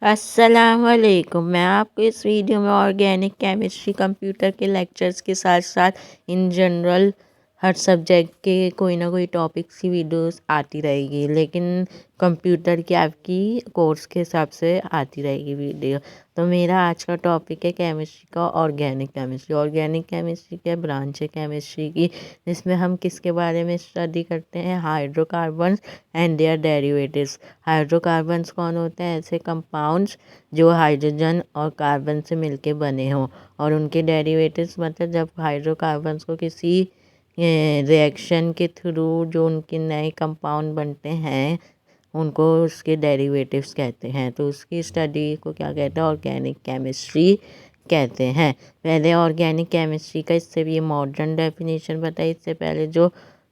अस्सलाम वालेकुम। मैं आपको इस वीडियो में ऑर्गेनिक केमिस्ट्री कंप्यूटर के लेक्चर्स के साथ साथ इन जनरल हर सब्जेक्ट के कोई ना कोई टॉपिक्स की वीडियोस आती रहेगी, लेकिन कंप्यूटर की आपकी कोर्स के हिसाब से आती रहेगी वीडियो। तो मेरा आज का टॉपिक है केमिस्ट्री का ऑर्गेनिक केमिस्ट्री। ऑर्गेनिक केमिस्ट्री क्या ब्रांच है केमिस्ट्री की, जिसमें हम किसके बारे में स्टडी करते हैं? Hydrocarbons and their derivatives. Hydrocarbons कौन होते हैं? ऐसे कंपाउंड्स जो हाइड्रोजन और कार्बन से मिलके बने हों, और उनके डेरिवेटिव्स मतलब जब हाइड्रोकार्बन्स को किसी रिएक्शन के थ्रू जो उनके नए कंपाउंड बनते हैं उनको उसके डेरिवेटिव्स कहते हैं। तो उसकी स्टडी को क्या कहते हैं? ऑर्गेनिक केमिस्ट्री कहते हैं। पहले ऑर्गेनिक केमिस्ट्री का इससे भी मॉडर्न डेफिनेशन बताइए। इससे पहले जो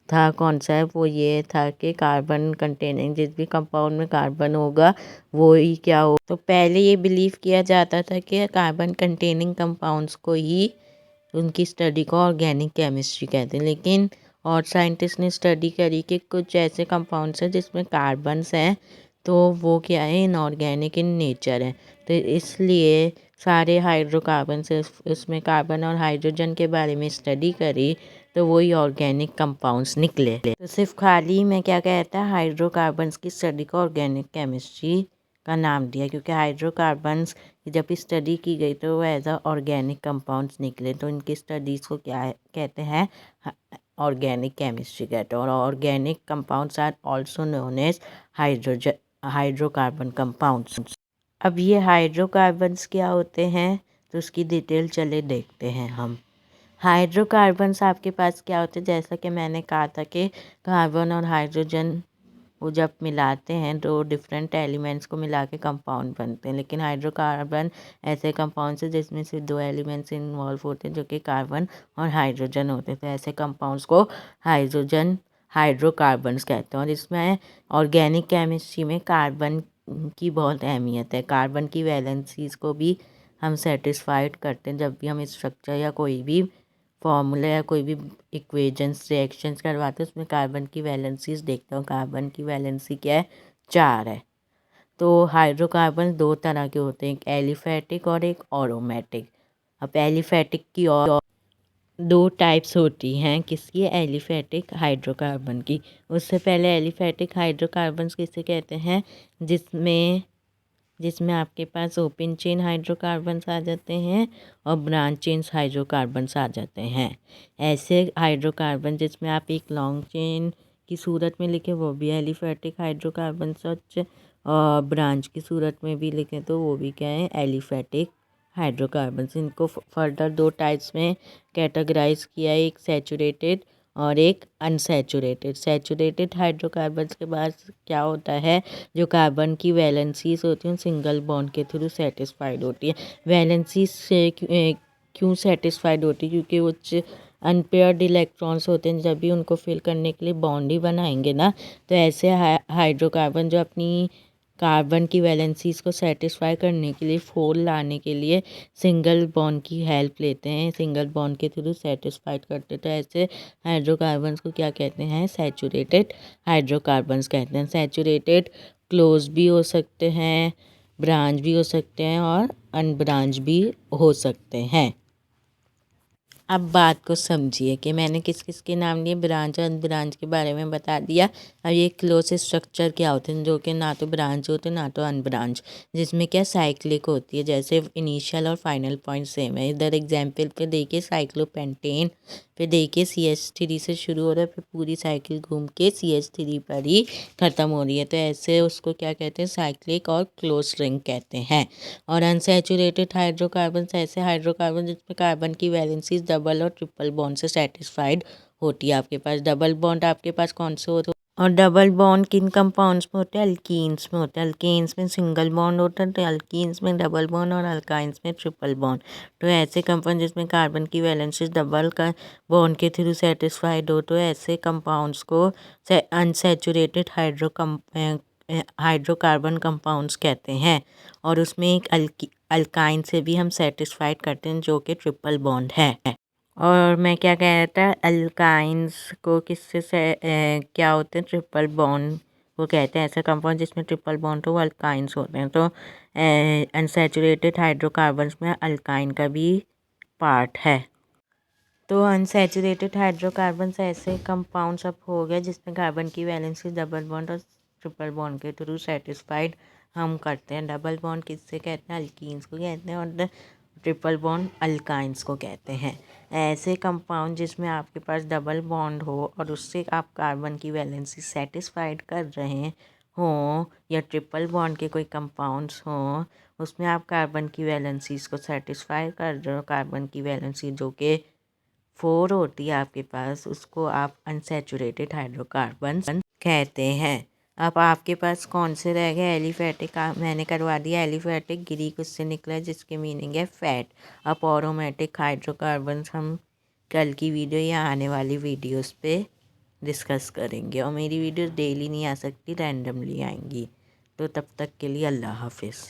था कॉन्सेप्ट वो ये था कि कार्बन कंटेनिंग जिस भी कंपाउंड में कार्बन होगा वो ही क्या हो। तो पहले ये बिलीव किया जाता था कि कार्बन कंटेनिंग कंपाउंड्स को ही उनकी स्टडी को ऑर्गेनिक केमिस्ट्री कहते हैं, लेकिन और साइंटिस्ट ने स्टडी करी कि कुछ ऐसे कंपाउंड्स हैं जिसमें कार्बन्स हैं तो वो क्या है, इनऑर्गेनिक इन नेचर है। तो इसलिए सारे हाइड्रोकार्बन्स उसमें कार्बन और हाइड्रोजन के बारे में स्टडी करी तो वही ऑर्गेनिक कंपाउंड्स निकले। तो सिर्फ खाली मैं क्या कहता है, हाइड्रोकार्बन्स की स्टडी को ऑर्गेनिक केमिस्ट्री का नाम दिया, क्योंकि हाइड्रोकार्बन्स की जब स्टडी की गई तो वो एज अ ऑर्गेनिक कंपाउंड्स निकले। तो इनकी स्टडीज़ को क्या कहते हैं? ऑर्गेनिक केमिस्ट्री कहते हैं। और organic compounds are also known as hydrocarbon compounds. अब ये हाइड्रोकार्बन्स क्या होते हैं तो उसकी डिटेल चले देखते हैं हम। हाइड्रोकार्बन्स आपके पास क्या होते हैं? जैसा कि मैंने कहा था कि कार्बन और हाइड्रोजन वो जब मिलाते हैं दो डिफरेंट एलिमेंट्स को मिला के कंपाउंड बनते हैं, लेकिन हाइड्रोकार्बन ऐसे कंपाउंड्स हैं जिसमें सिर्फ दो एलिमेंट्स इन्वॉल्व होते हैं जो कि कार्बन और हाइड्रोजन होते हैं। तो ऐसे कंपाउंड्स को हाइड्रोकार्बन्स कहते हैं। और इसमें ऑर्गेनिक केमिस्ट्री में कार्बन की बहुत अहमियत है। कार्बन की वैलेंसीज को भी हम सेटिस्फाइड करते हैं जब भी हम स्ट्रक्चर या कोई भी फॉर्मूला या कोई भी इक्वेशंस रिएक्शंस करवाते हैं, उसमें कार्बन की वैलेंसीज देखते हो। कार्बन की वैलेंसी क्या है? 4 है। तो हाइड्रोकार्बन दो तरह के होते हैं, एक एलिफैटिक और एक एरोमेटिक। अब एलिफैटिक की और दो टाइप्स होती हैं, किसकी? एलिफैटिक हाइड्रोकार्बन की। उससे पहले एलिफैटिक हाइड्रोकार्बन्स किसे कहते हैं? जिसमें आपके पास ओपन चेन हाइड्रोकार्बन्स आ जाते हैं और ब्रांच चेन हाइड्रोकार्बन्स आ जाते हैं। ऐसे हाइड्रोकार्बन जिसमें आप एक लॉन्ग चेन की सूरत में लिखें वो भी एलिफैटिक हाइड्रोकार्बन सच, और ब्रांच की सूरत में भी लिखें तो वो भी क्या है? Aliphatic hydrocarbons. इनको फर्दर दो टाइप्स में कैटेगराइज किया है, एक सैचुरेटेड और एक अनसैचुरेटेड। सैचुरेटेड हाइड्रोकार्बन्स के बाद क्या होता है, जो कार्बन की वैलेंसीज होती हैं सिंगल बॉन्ड के थ्रू सेटिस्फाइड होती है। वैलेंसीज से क्यों सेटिस्फाइड होती है? क्योंकि उच्च अनपेयर्ड इलेक्ट्रॉन्स होते हैं, जब भी उनको फिल करने के लिए बॉन्ड ही बनाएंगे ना। तो ऐसे हाइड्रोकार्बन जो अपनी कार्बन की वैलेंसीज को सेटिस्फाई करने के लिए, फोर लाने के लिए सिंगल बॉन्ड की हेल्प लेते हैं, सिंगल बॉन्ड के थ्रू सेटिस्फाइड करते हैं। तो ऐसे हाइड्रोकार्बन्स को क्या कहते हैं? सैचुरेटेड हाइड्रोकार्बन्स कहते हैं। सैचुरेटेड क्लोज भी हो सकते हैं, ब्रांच भी हो सकते हैं और अनब्रांच भी हो सकते हैं। अब बात को समझिए कि मैंने किस किस के नाम लिए, ब्रांच और अनब्रांच के बारे में बता दिया। अब ये क्लोज स्ट्रक्चर क्या होते हैं, जो कि ना तो ब्रांच होते ना तो अनब्रांच, जिसमें क्या साइक्लिक होती है। जैसे इनिशियल और फाइनल पॉइंट सेम है। इधर एग्जाम्पल पे देखिए साइक्लोपेंटेन पे देखिए CH3 से शुरू हो रहा है, फिर पूरी साइकिल घूम के CH3 पर ही ख़त्म हो रही है। तो ऐसे उसको क्या कहते हैं? साइक्लिक और क्लोज रिंग कहते हैं। और अनसैचुरेटेड हाइड्रोकार्बन ऐसे हाइड्रोकार्बन जिसमें कार्बन की वैलेंसी डबल और ट्रिपल बॉन्ड से सेटिस्फाइड होती है। आपके पास डबल बॉन्ड आपके पास कौन से होते हैं? और डबल बॉन्ड किन कंपाउंड्स में होते हैं? अल्कीन्स में होते हैं। अल्कीन्स में सिंगल बॉन्ड होता है, तो अल्कीन्स में डबल बॉन्ड, और अल्काइंस में ट्रिपल बॉन्ड। तो ऐसे कंपाउंड जिसमें कार्बन की वैलेंसी डबल का बॉन्ड के थ्रू सेटिस्फाइड हो, तो ऐसे कंपाउंड्स को अनसैचुरेटेड हाइड्रोकार्बन कंपाउंड्स कहते हैं। और उसमें एक अल्काइन से भी हम सेटिस्फाइड करते हैं जो कि ट्रिपल बॉन्ड है। और मैं क्या कह रहा था, अल्काइंस को किससे क्या होते हैं? ट्रिपल बॉन्ड को कहते हैं। ऐसे कंपाउंड जिसमें ट्रिपल बॉन्ड हो वो अल्काइंस होते हैं। तो अनसैचुरेटेड हाइड्रोकार्बन्स में अल्काइन का भी पार्ट है। तो अनसैचुरेटेड हाइड्रोकार्बन्स ऐसे कंपाउंड सब हो गए जिसमें कार्बन की वैलेंसी डबल बॉन्ड और ट्रिपल बॉन्ड के थ्रू सेटिस्फाइड हम करते हैं। डबल बॉन्ड किससे कहते हैं? अल्कीन्स को कहते हैं, और ट्रिपल बॉन्ड अल्काइंस को कहते हैं। ऐसे कंपाउंड जिसमें आपके पास डबल बॉन्ड हो और उससे आप कार्बन की वैलेंसी सेटिस्फाइड कर रहे हों, या ट्रिपल बॉन्ड के कोई कंपाउंड्स हों उसमें आप कार्बन की वैलेंसीज को सेटिस्फाई कर रहे हो, कार्बन की वैलेंसी जो कि 4 होती है आपके पास, उसको आप अनसैचुरेटेड हाइड्रोकार्बन कहते हैं। अब आपके पास कौन से रह गए? एलिफेटिक मैंने करवा दिया। एलिफेटिक ग्रीक उससे निकला है जिसके मीनिंग है फैट। अब अरोमेटिक हाइड्रोकार्बन्स हम कल की वीडियो या आने वाली वीडियोस पे डिस्कस करेंगे। और मेरी वीडियोस डेली नहीं आ सकती, रैंडमली आएंगी। तो तब तक के लिए अल्लाह हाफिज़।